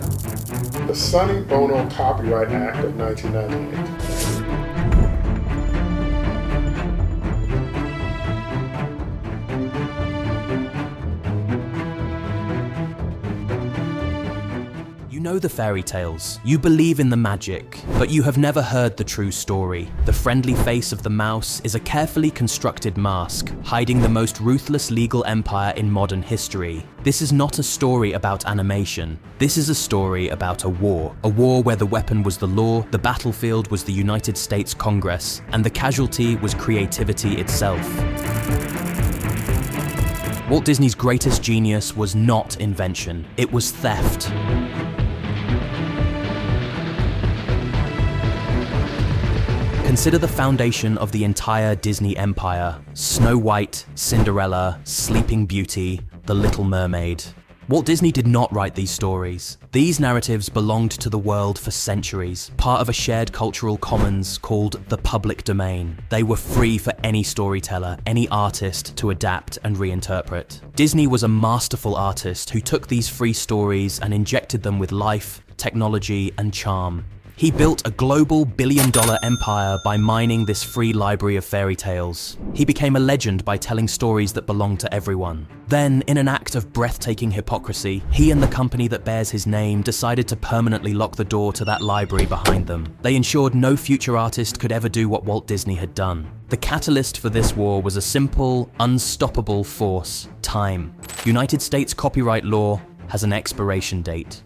The Sonny Bono Copyright Act of 1998. You know the fairy tales, you believe in the magic, but you have never heard the true story. The friendly face of the mouse is a carefully constructed mask, hiding the most ruthless legal empire in modern history. This is not a story about animation. This is a story about a war where the weapon was the law, the battlefield was the United States Congress, and the casualty was creativity itself. Walt Disney's greatest genius was not invention, it was theft. Consider the foundation of the entire Disney empire: Snow White, Cinderella, Sleeping Beauty, The Little Mermaid. Walt Disney did not write these stories. These narratives belonged to the world for centuries, part of a shared cultural commons called the public domain. They were free for any storyteller, any artist to adapt and reinterpret. Disney was a masterful artist who took these free stories and injected them with life, technology, and charm. He built a global billion-dollar empire by mining this free library of fairy tales. He became a legend by telling stories that belonged to everyone. Then, in an act of breathtaking hypocrisy, he and the company that bears his name decided to permanently lock the door to that library behind them. They ensured no future artist could ever do what Walt Disney had done. The catalyst for this war was a simple, unstoppable force: time. United States copyright law has an expiration date.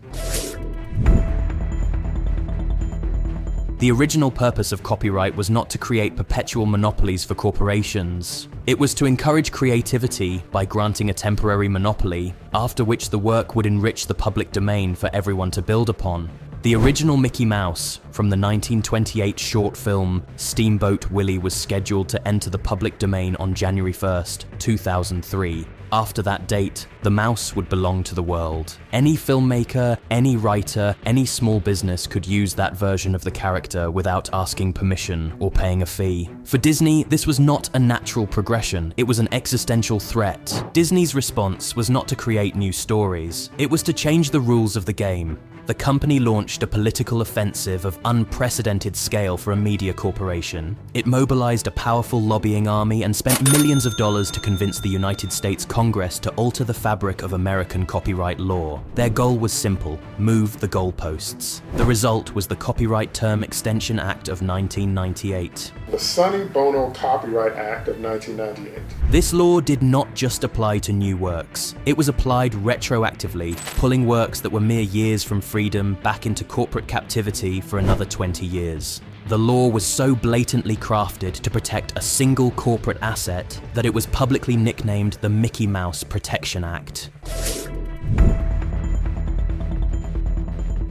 The original purpose of copyright was not to create perpetual monopolies for corporations. It was to encourage creativity by granting a temporary monopoly, after which the work would enrich the public domain for everyone to build upon. The original Mickey Mouse from the 1928 short film Steamboat Willie was scheduled to enter the public domain on January 1st, 2003. After that date, the mouse would belong to the world. Any filmmaker, any writer, any small business could use that version of the character without asking permission or paying a fee. For Disney, this was not a natural progression, it was an existential threat. Disney's response was not to create new stories, it was to change the rules of the game. The company launched a political offensive of unprecedented scale for a media corporation. It mobilized a powerful lobbying army and spent millions of dollars to convince the United States Congress to alter the fabric of American copyright law. Their goal was simple: move the goalposts. The result was the Copyright Term Extension Act of 1998. The Sonny Bono Copyright Act of 1998. This law did not just apply to new works. It was applied retroactively, pulling works that were mere years from freedom back into corporate captivity for another 20 years. The law was so blatantly crafted to protect a single corporate asset that it was publicly nicknamed the Mickey Mouse Protection Act.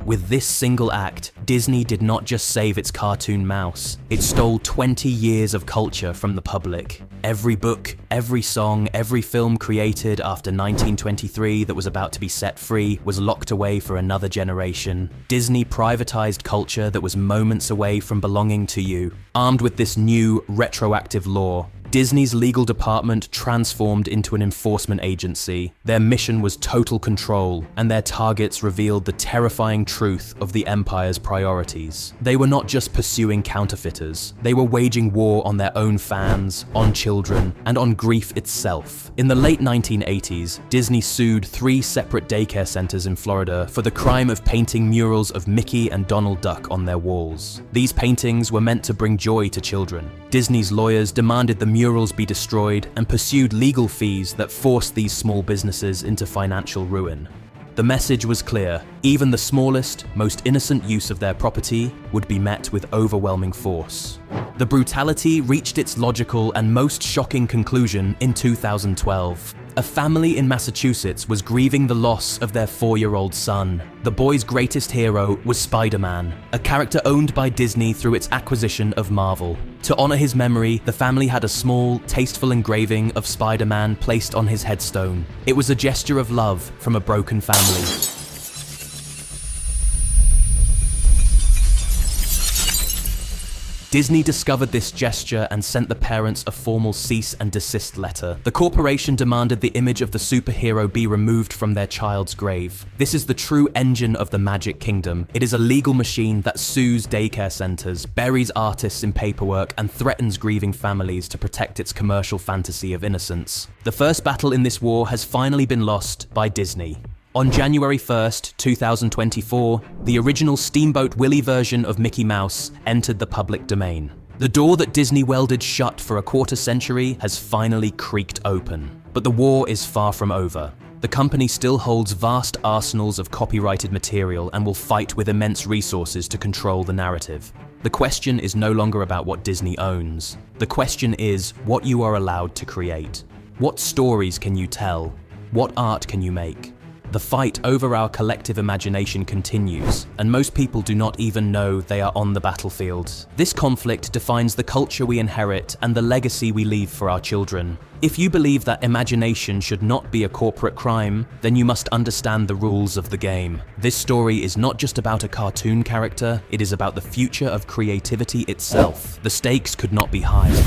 With this single act, Disney did not just save its cartoon mouse, it stole 20 years of culture from the public. Every book, every song, every film created after 1923 that was about to be set free was locked away for another generation. Disney privatized culture that was moments away from belonging to you. Armed with this new, retroactive law, Disney's legal department transformed into an enforcement agency. Their mission was total control, and their targets revealed the terrifying truth of the empire's priorities. They were not just pursuing counterfeiters, they were waging war on their own fans, on children, and on grief itself. In the late 1980s, Disney sued 3 separate daycare centers in Florida for the crime of painting murals of Mickey and Donald Duck on their walls. These paintings were meant to bring joy to children. Disney's lawyers demanded the murals be destroyed and pursued legal fees that forced these small businesses into financial ruin. The message was clear: even the smallest, most innocent use of their property would be met with overwhelming force. The Brutality reached its logical and most shocking conclusion in 2012. A family in Massachusetts was grieving the loss of their 4-year-old son. The boy's greatest hero was Spider-Man, a character owned by Disney through its acquisition of Marvel. To honor his memory, the family had a small, tasteful engraving of Spider-Man placed on his headstone. It was a gesture of love from a broken family. Disney discovered this gesture and sent the parents a formal cease and desist letter. The corporation demanded the image of the superhero be removed from their child's grave. This is the true engine of the Magic Kingdom. It is a legal machine that sues daycare centers, buries artists in paperwork, and threatens grieving families to protect its commercial fantasy of innocence. The first battle in this war has finally been lost by Disney. On January 1st, 2024, the original Steamboat Willie version of Mickey Mouse entered the public domain. The door that Disney welded shut for a quarter century has finally creaked open. But the war is far from over. The company still holds vast arsenals of copyrighted material and will fight with immense resources to control the narrative. The question is no longer about what Disney owns. The question is what you are allowed to create. What stories can you tell? What art can you make? The fight over our collective imagination continues, and most people do not even know they are on the battlefield. This conflict defines the culture we inherit and the legacy we leave for our children. If you believe that imagination should not be a corporate crime, then you must understand the rules of the game. This story is not just about a cartoon character, it is about the future of creativity itself. The stakes could not be higher.